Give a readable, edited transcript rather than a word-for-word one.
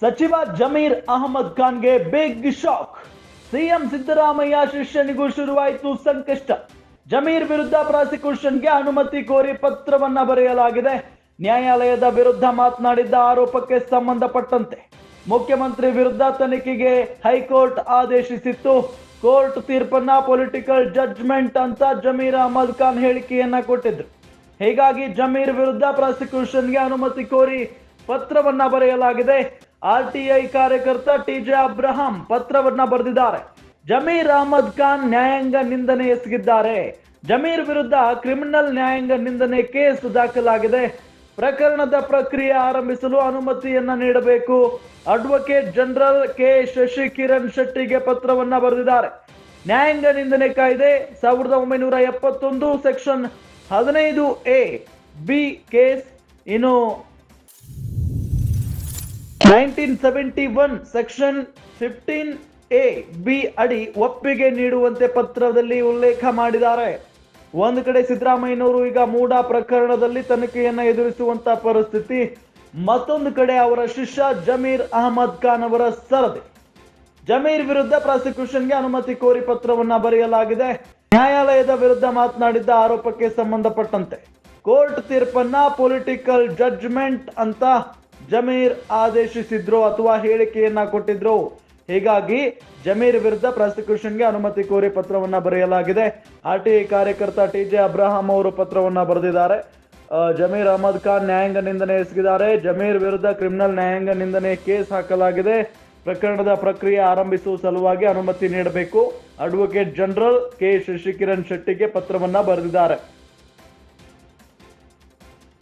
ಸಚಿವ ಜಮೀರ್ ಅಹಮದ್ ಖಾನ್ಗೆ big shock. CM Siddaramaiah ಶಿಷ್ಯನಿಗೂ ಶುರುವಾಯಿತು ಸಂಕಷ್ಟ. ಜಮೀರ್ ವಿರುದ್ಧ ಪ್ರಾಸಿಕ್ಯೂಷನ್ಗೆ ಅನುಮತಿ ಕೋರಿ ಪತ್ರವನ್ನ ಬರೆಯಲಾಗಿದೆ. ನ್ಯಾಯಾಲಯದ ವಿರುದ್ಧ ಮಾತನಾಡಿದ್ದ ಆರೋಪಕ್ಕೆ ಸಂಬಂಧಪಟ್ಟಂತೆ ಮುಖ್ಯಮಂತ್ರಿ ವಿರುದ್ಧ ತನಿಖೆಗೆ ಹೈಕೋರ್ಟ್ ಆದೇಶಿಸಿತ್ತು. ಕೋರ್ಟ್ ತೀರ್ಪನ್ನ ಪೊಲಿಟಿಕಲ್ ಜಡ್ಜ್ಮೆಂಟ್ ಅಂತ ಜಮೀರ್ ಅಹಮದ್ ಖಾನ್ ಹೇಳಿಕೆಯನ್ನ ಕೊಟ್ಟಿದ್ರು. ಹೀಗಾಗಿ ಜಮೀರ್ ವಿರುದ್ಧ ಪ್ರಾಸಿಕ್ಯೂಷನ್ಗೆ ಅನುಮತಿ ಕೋರಿ ಪತ್ರವನ್ನ ಬರೆಯಲಾಗಿದೆ. ಆರ್ಟಿಐ ಕಾರ್ಯಕರ್ತ ಟಿಜೆ ಅಬ್ರಹಾಂ ಪತ್ರವನ್ನ ಬರೆದಿದ್ದಾರೆ. ಜಮೀರ್ ಅಹಮದ್ ಖಾನ್ ನ್ಯಾಯಾಂಗ ನಿಂದನೆ ಎಸಗಿದ್ದಾರೆ. ಜಮೀರ್ ವಿರುದ್ಧ ಕ್ರಿಮಿನಲ್ ನ್ಯಾಯಾಂಗ ನಿಂದನೆ ಕೇಸ್ ದಾಖಲಾಗಿದೆ. ಪ್ರಕರಣದ ಪ್ರಕ್ರಿಯೆ ಆರಂಭಿಸಲು ಅನುಮತಿಯನ್ನ ನೀಡಬೇಕು. ಅಡ್ವೊಕೇಟ್ ಜನರಲ್ ಕೆ ಶಶಿಕಿರಣ್ ಶೆಟ್ಟಿಗೆ ಪತ್ರವನ್ನ ಬರೆದಿದ್ದಾರೆ. ನ್ಯಾಯಾಂಗ ನಿಂದನೆ ಕಾಯ್ದೆ 1971 ಸೆಕ್ಷನ್ 15A ಬಿ ಕೇಸ್, ಇನ್ನು 1971 ಸೆಕ್ಷನ್ 15A ಬಿ ಅಡಿ ಒಪ್ಪಿಗೆ ನೀಡುವಂತೆ ಪತ್ರದಲ್ಲಿ ಉಲ್ಲೇಖ ಮಾಡಿದ್ದಾರೆ. ಒಂದು ಕಡೆ ಸಿದ್ದರಾಮಯ್ಯನವರು ಈಗ ಮೂಡ ಪ್ರಕರಣದಲ್ಲಿ ತನಿಖೆಯನ್ನ ಎದುರಿಸುವಂತ ಪರಿಸ್ಥಿತಿ, ಮತ್ತೊಂದು ಕಡೆ ಅವರ ಶಿಷ್ಯ ಜಮೀರ್ ಅಹಮದ್ ಖಾನ್ ಅವರ ಸರದಿ. ಜಮೀರ್ ವಿರುದ್ಧ ಪ್ರಾಸಿಕ್ಯೂಷನ್ಗೆ ಅನುಮತಿ ಕೋರಿ ಪತ್ರವನ್ನ ಬರೆಯಲಾಗಿದೆ. ನ್ಯಾಯಾಲಯದ ವಿರುದ್ಧ ಮಾತನಾಡಿದ್ದ ಆರೋಪಕ್ಕೆ ಸಂಬಂಧಪಟ್ಟಂತೆ ಕೋರ್ಟ್ ತೀರ್ಪನ್ನ ಪೊಲಿಟಿಕಲ್ ಜಡ್ಜ್ಮೆಂಟ್ ಅಂತ ಜಮೀರ್ ಆದೇಶಿಸಿದ್ರು ಅಥವಾ ಹೇಳಿಕೆಯನ್ನ ಕೊಟ್ಟಿದ್ರು. ಹೀಗಾಗಿ ಜಮೀರ್ ವಿರುದ್ಧ ಪ್ರಾಸಿಕ್ಯೂಷನ್ಗೆ ಅನುಮತಿ ಕೋರಿ ಪತ್ರವನ್ನ ಬರೆಯಲಾಗಿದೆ. ಆರ್ಟಿಐ ಕಾರ್ಯಕರ್ತ ಟಿಜೆ ಅಬ್ರಹಾಂ ಅವರು ಪತ್ರವನ್ನ ಬರೆದಿದ್ದಾರೆ. ಜಮೀರ್ ಅಹಮದ್ ಖಾನ್ ನ್ಯಾಯಾಂಗ ನಿಂದನೆ ಎಸಗಿದ್ದಾರೆ. ಜಮೀರ್ ವಿರುದ್ಧ ಕ್ರಿಮಿನಲ್ ನ್ಯಾಯಾಂಗ ನಿಂದನೆ ಕೇಸ್ ಹಾಕಲಾಗಿದೆ. ಪ್ರಕರಣದ ಪ್ರಕ್ರಿಯೆ ಆರಂಭಿಸುವ ಸಲುವಾಗಿ ಅನುಮತಿ ನೀಡಬೇಕು. ಅಡ್ವೊಕೇಟ್ ಜನರಲ್ ಕೆ ಶಶಿಕಿರಣ್ ಶೆಟ್ಟಿಗೆ ಪತ್ರವನ್ನ ಬರೆದಿದ್ದಾರೆ.